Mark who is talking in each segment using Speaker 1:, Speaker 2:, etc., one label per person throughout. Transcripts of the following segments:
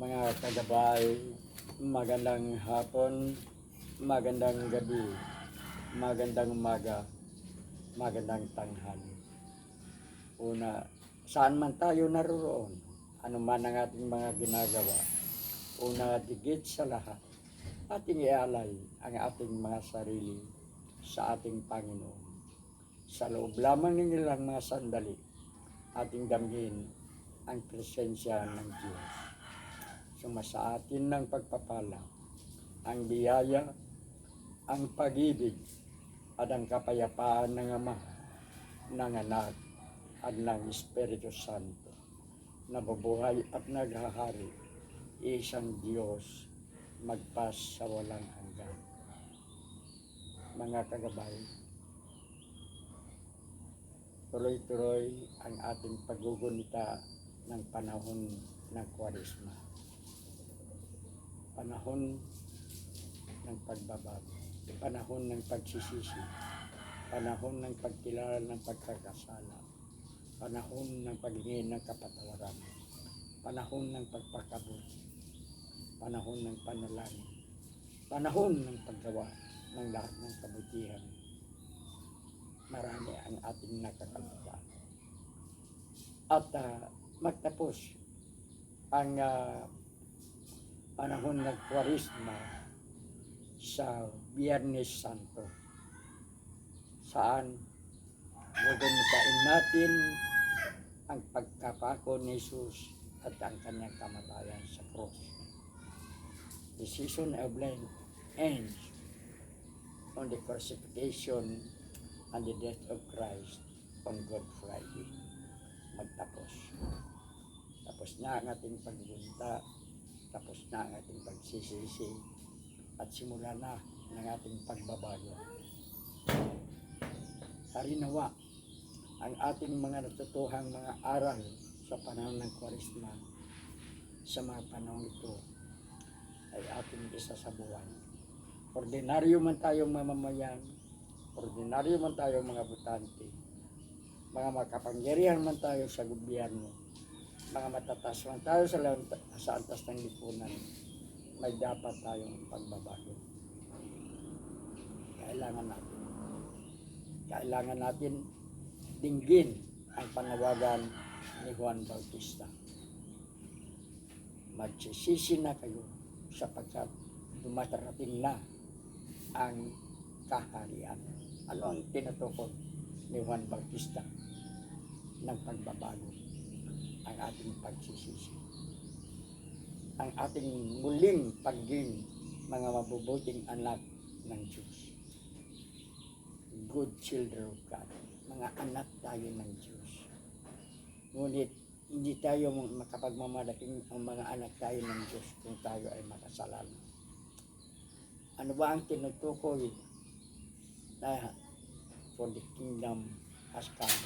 Speaker 1: Mga kagabay, magandang hapon, magandang gabi, magandang umaga, magandang tanghali. Una, saan man tayo naroon, ano man ang ating mga ginagawa, una digit sa lahat, ating ialay ang ating mga sarili sa ating Panginoon. Sa loob lamang ng ilang mga sandali, ating damhin ang presensya ng Diyos. Sumasa atin ng pagpapala, ang biyaya, ang pag-ibig, at ang kapayapaan ng Ama, ng Anak, at ng Espiritu Santo, nabubuhay at naghahari, isang Diyos, magpas sa walang hanggan. Mga kagabay, tuloy-tuloy ang ating paggugunita ng panahon ng Kwaresma. Panahon ng pagbabago, panahon ng pagsisisi, panahon ng pagkilala ng pagkakasala, panahon ng paghingi ng kapatawaran, panahon ng pagpakabuti, panahon ng panalangin, panahon ng paggawa ng lahat ng kabutihan. Marami ang ating nakakalita. At magtapos ang panahon ng Kwaresma sa Biyernes Santo, saan gagamitain natin ang pagkapako ni Jesus at ang kanyang kamatayan sa cross. The season of Lent ends on the crucifixion and the death of Christ on Good Friday. Magtapos. Tapos na ang ating paggunta, tapos na ang ating pagsisisi, at simula na ng ating pagbabago. Harinawa ang ating mga natutuhang mga aral sa panahon ng Kwaresma sa mga panahon ito ay ating isa sa buwan. Ordinaryo man tayong mamamayan, ordinaryo man tayong mga butante, mga makapangyarihan man tayo sa gobyerno, mga matatas man tayo sa antas ng lipunan, may dapat tayong pagbabago. Kailangan natin dinggin ang panawagan ni Juan Bautista. Magsisisi na kayo sapagkat dumarating na ang kaharian. Ano ang tinutukoy ni Juan Bautista ng pagbabago? Ang ating pagsisisi. Ang ating muling pagiging mga mabubuting anak ng Diyos. Good children of God. Mga anak tayo ng Diyos. Ngunit hindi tayo makapagmamalaking ang mga anak tayo ng Diyos kung tayo ay makasalanan. Ano ba ang tinutukoy na for the kingdom has come?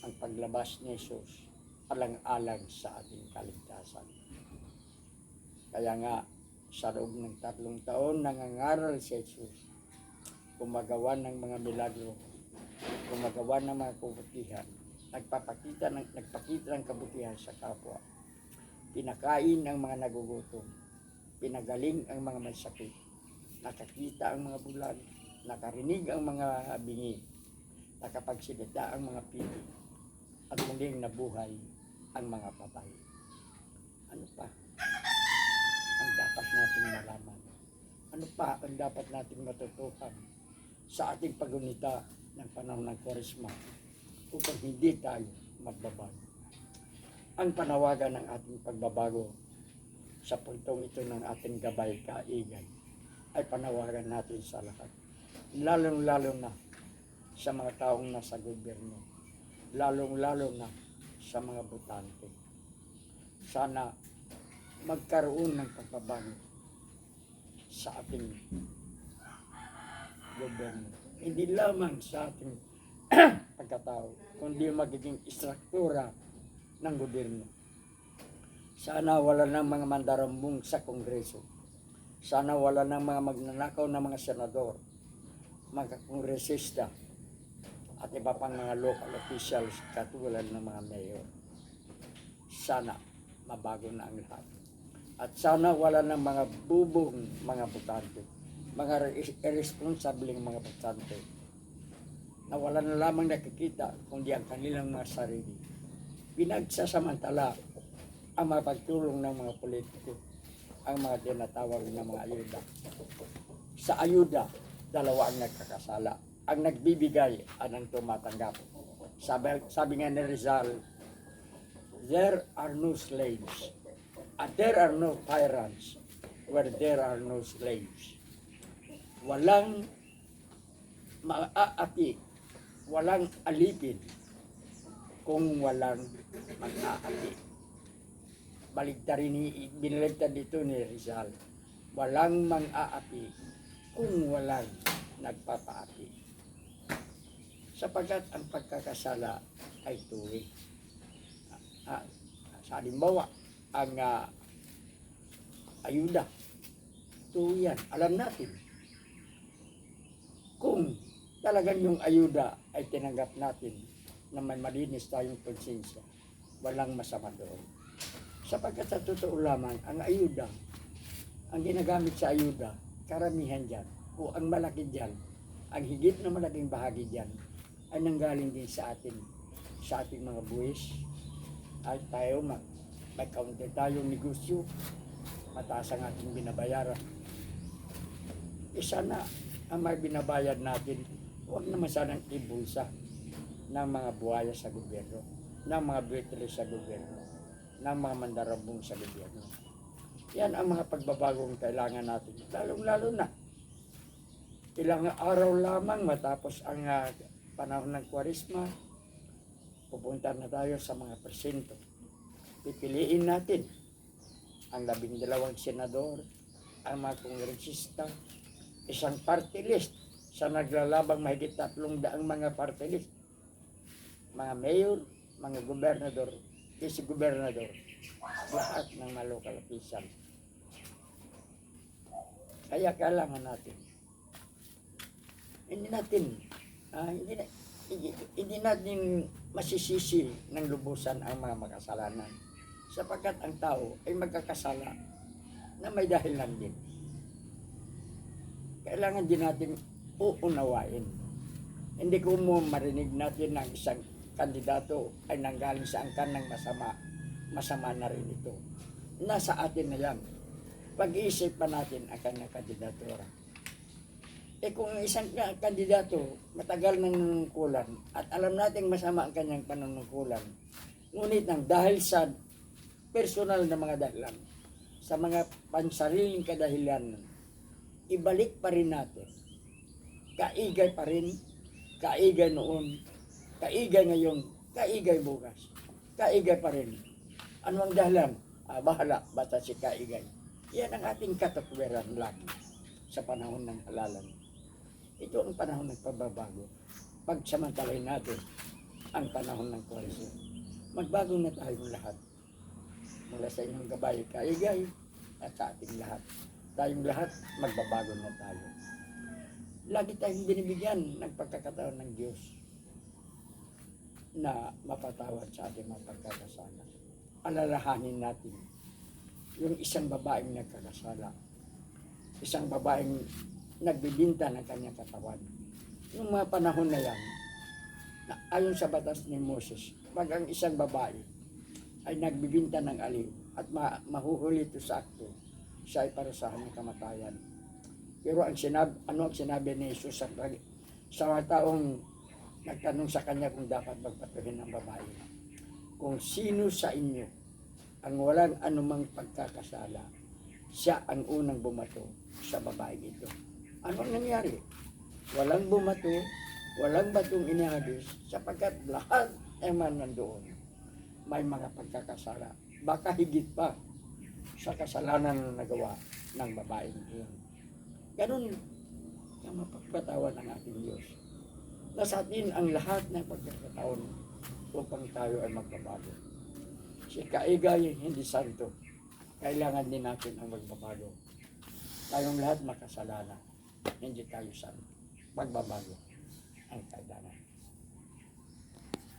Speaker 1: Ang paglabas ni Jesus alang-alang sa ating kaligtasan. Kaya nga, sa loob ng 3 taon, nangangaral si Jesus, gumagawa ng mga milagro, gumagawa ng mga kabutihan, nagpakita ng kabutihan sa kapwa, pinakain ang mga nagugutom, pinagaling ang mga may sakit, nakakita ang mga bulag, nakarinig ang mga bingi, nakapagsilita ang mga pili, at muling nabuhay ang mga patay. Ano pa ang dapat nating malaman? Ano pa ang dapat nating matutuhan sa ating pagunita ng panahon ng Kwaresma upang hindi tayo magbabago? Ang panawagan ng ating pagbabago sa puntong ito ng ating gabay kaigay ay panawagan natin sa lahat, lalong-lalo na sa mga taong nasa gobyerno, lalong-lalo na sa mga butante. Sana magkaroon ng pagbabago sa ating gobyerno. Hindi lamang sa ating pagkatao, kundi magiging istruktura ng gobyerno. Sana wala ng mga mandarambong sa Kongreso. Sana wala ng mga magnanakaw na mga senador, mga kongresista, at iba pang mga local officials katulad ng mga mayor. Sana mabago na ang lahat. At sana wala ng mga bubong mga butante, mga irresponsibleng mga butante, na wala na lamang nakikita kundi ang kanilang mga sarili. Pinagsasamantala ang mga pagtulong ng mga politiko, ang mga tinatawag ng mga ayuda. Sa ayuda, dalawa ang nagkakasala. Ang nagbibigay at ang tumatanggap. Sabi nga ni Rizal, there are no slaves. And there are no tyrants where there are no slaves. Walang maaapi, walang alipin kung walang mag-aapi. Biniligtad dito ni Rizal. Walang mang-aapi kung walang nagpapaapi. Sapagkat ang pagkakasala ay tuwing. Sa halimbawa, ang ayuda, tuwing yan. Alam natin, kung talagang yung ayuda ay tinanggap natin na may malinis tayong konsensya, walang masama doon. Sapagkat sa totoo lamang, ang ayuda, ang ginagamit sa ayuda, karamihan dyan, o ang malaki dyan, ang higit na malaking bahagi dyan, ay nanggaling din sa ating mga buwis. Ay tayo, may kaunti tayong negosyo, mataas ang ating binabayaran. Sana ang may binabayad natin, huwag naman sanang ibulsa ng mga buhaya sa gobyerno, ng mga buwitili sa gobyerno, ng mga mandarabong sa gobyerno. Yan ang mga pagbabagong kailangan natin, lalong-lalo na. Ilang araw lamang matapos ang panahon ng Kwaresma, pupunta na tayo sa mga presinto. Pipiliin natin ang 12 senador, ang mga kongresista, isang party list sa naglalabang mahigit 300 mga party list, mga mayor, mga gobernador, vice-gobernador, lahat ng mga local official. Kaya kailangan natin, hindi natin masisisi ng lubusan ang mga makasalanan, sapagkat ang tao ay magkakasala na may dahilan din. Kailangan din natin uunawain. Hindi ko mo marinig natin ng isang kandidato ay nanggaling sa angkan ng masama na rin ito. Nasa atin na yan. Pag-iisip pa natin ang kanyang kandidatura. Kung isang kandidato matagal nang nanungkulan at alam nating masama ang kanyang panunungkulan, ngunit dahil sa personal na mga dahilan, sa mga pansariling kadahilan, ibalik pa rin natin. Kaigay pa rin, kaigay noon, kaigay ngayon, kaigay bukas, kaigay pa rin. Ano ang dahilan? Bahala, basta si kaigay. Yan ang ating katatwiran lang sa panahon ng halalan. Ito ang panahon ng pagbabago. Pagsamantalahin natin ang panahon ng Kwaresma. Magbago na tayong lahat. Mula sa inyong gabay, kaigay, at sa ating lahat. Tayong lahat, magbabago na tayo. Lagi tayong binibigyan ng pagkakataon ng Diyos na mapatawad sa ating mga pagkakasala. Alalahanin natin yung isang babaeng nagkakasala. Isang babaeng nagbibinta ng kanyang katawan. Yung mga panahon na yan, na ayon sa batas ni Moses, pag ang isang babae ay nagbibinta ng aliw at mahuhuli ito sa akto, siya ay parusahan ng kamatayan. Pero ano ang sinabi ni Jesus sa mga taong nagtanong sa kanya kung dapat magpatuhin ng babae? Kung sino sa inyo ang walang anumang pagkakasala, siya ang unang bumato sa babae ito. Ano ang nangyari? Walang bumato, walang batong inihagis, sapagkat lahat ay nandoon. May mga pagkakasala. Baka higit pa sa kasalanan na nagawa ng babaeng iyon. Ganun ang mapagpatawan ng ating Diyos. Nasa atin ang lahat ng pagkakataon upang tayo ay magbabago. Si kaigay hindi santo. Kailangan din natin ang magbabago. Tayong lahat makasalanan. Hindi tayo santo. Magbabago ang kailangan.